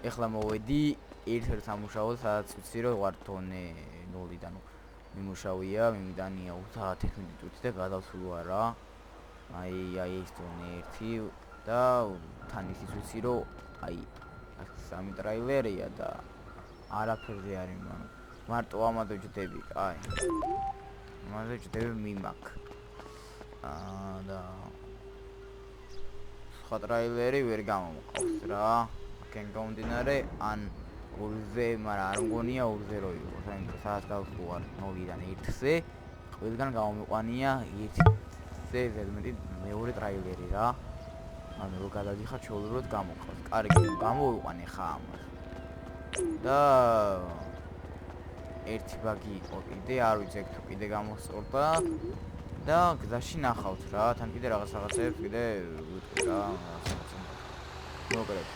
ეხლა მოვედი ერთ-ერთ სამუშაოდ, სადაც ვიცი რომ ვარ თონე 0-დან მიმუშავია, მიმდანია 31 წუთი და გადავსულ ვარ რა. აი ეს თონე 1 და თან ისიც ვიცი რომ აი სამი ტრაილერია და არაფერზე არის, მარტო ამაზე ვჯდები, კაი. ამაზე ვჯდები მიმაქ. და სხვა ტრაილერი ვერ გამომყავს რა. აქენ გამომდინარე ან 2-ზე, მაგრამ არ მგონია 2-ზე რო იყოს, ანუ სადაც გავხდო ვარ 0-დან 1-ზე, ყველგან გამომიყვანია 1-ზე ზედმეტი მეორე ტრაილერი რა. ანუ რო გადადიხარ ჩაულროთ გამოყავს. კარგი, გამოვიყვანე ხა ამას. და ერთი ბაგი იყო კიდე, არ ვიცი თუ კიდე გამოსწორდა და გზაში ნახავთ რა, თან კიდე რაღაცებს კიდე ვიტყვი რა, მოკლედ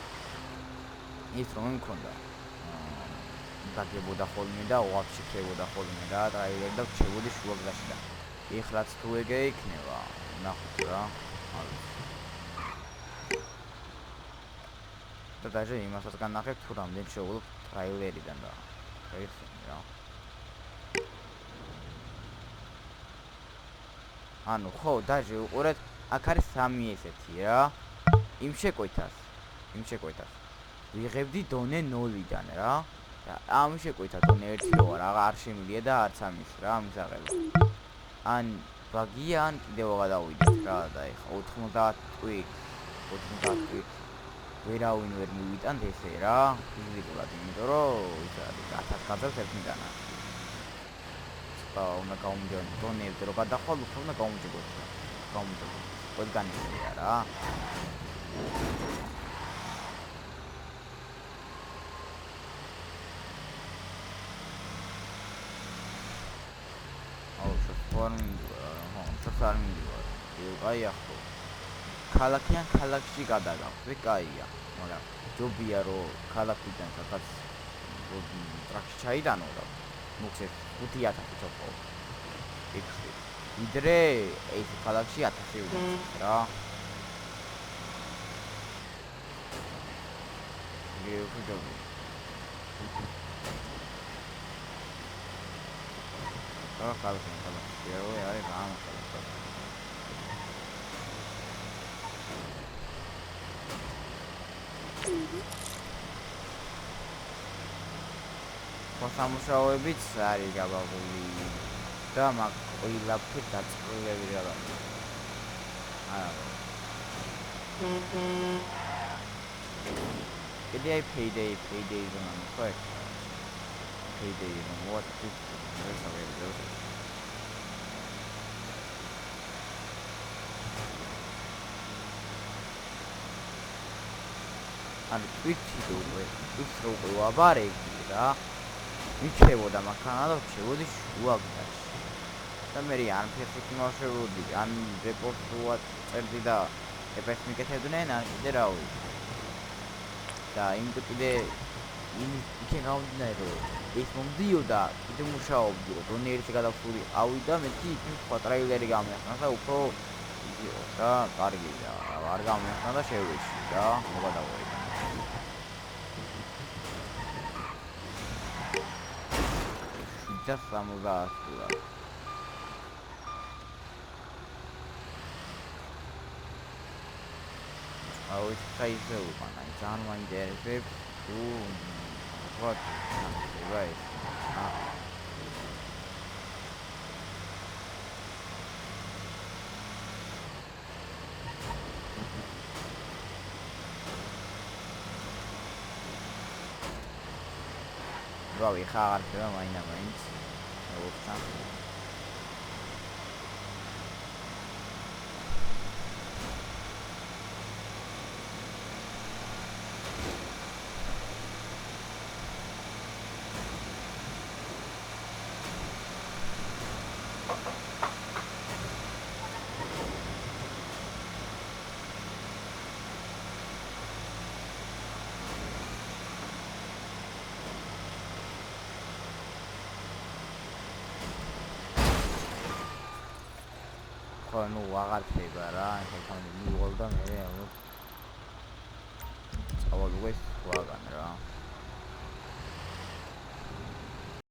ის რომ მქონდა დაგებოდა ხოლმე და ვაფშე ხდებოდა ხოლმე რა ტრაილერი და რჩებოდი შუა გზაში და ეხლაც თუ ეგე იქნება ნახოთ რა. და დაჟე იმასაც განახეთ თუ რამდენი შეუძლო ტრაილერიდან და ერთი რა. ანუ ხო დაჟე უყურეთ, აქ არის სამი ესეთი რა. იმ შეკვეთას ვიღებდი დონე 0-დან რა. და ამ შეკვეთა დონე 1 რო არ შემილია და არც ამის რა მისაღები. ან ბაგია ან კიდევ გადავიდეთ რა და ეხა 90 ტვი ვერავინ ვერ მივიტანთ ესე რა ფიზიკურად, იმიტომ რომ ის არის 1000 გაზავს ერთიდანა. და უნდა გამომჯერდო დონეებზე რო გადახვალ უფრო უნდა გამომჯერდოს ყველგან ისეა რა. აი ახო ქალაქიან ქალაქში გადაგახვდე, კაია, მაგრამ ჯობია რომ ქალაქიდან სადაც ტრაქში ჩაიდანო და მოხსეთ 5000 წოფო ექსი ვიდრე ეს ქალაქში 1000 ვიდრე რა. გეუბნები რა ქალაქში არის რა. სამუშაოებიც არის გაბაღული და მაგ ყველაფერი დაწყვილები რა. კიდე აი payday ზონა ხო? payday what is this? ანუ twitch რო ვაბარეკი რა. მიჩევოდა მაქანა და ჩევოდი შუა გზაში. და მე ან ფეხით იმავშევოდი, ან რეპორტს წერდი და ეფექტს მიკეთებდნენ, ან კიდე რა ვიცი. და იმიტომ კიდე იქე გავდინა რომ ეს მომდიოდა, კიდე მუშაობდი, დონე ერთი გადავსული ავიდა, მეთი იქ სხვა ტრაილერი გამეხსნა და უფრო რა კარგი და არ გამეხსნა და შევეში რა, მოგადავარი. just სამუდას ვარ. აუ ეს ხაიზე უკანა, ძალიან მაინტერესებს თუ what right. რავი ხა არ ხდება მაინც ოქთან ну აღარ ხდება რა, ეხლა მივიღო და მე წავალ უკვე სხვაგან რა.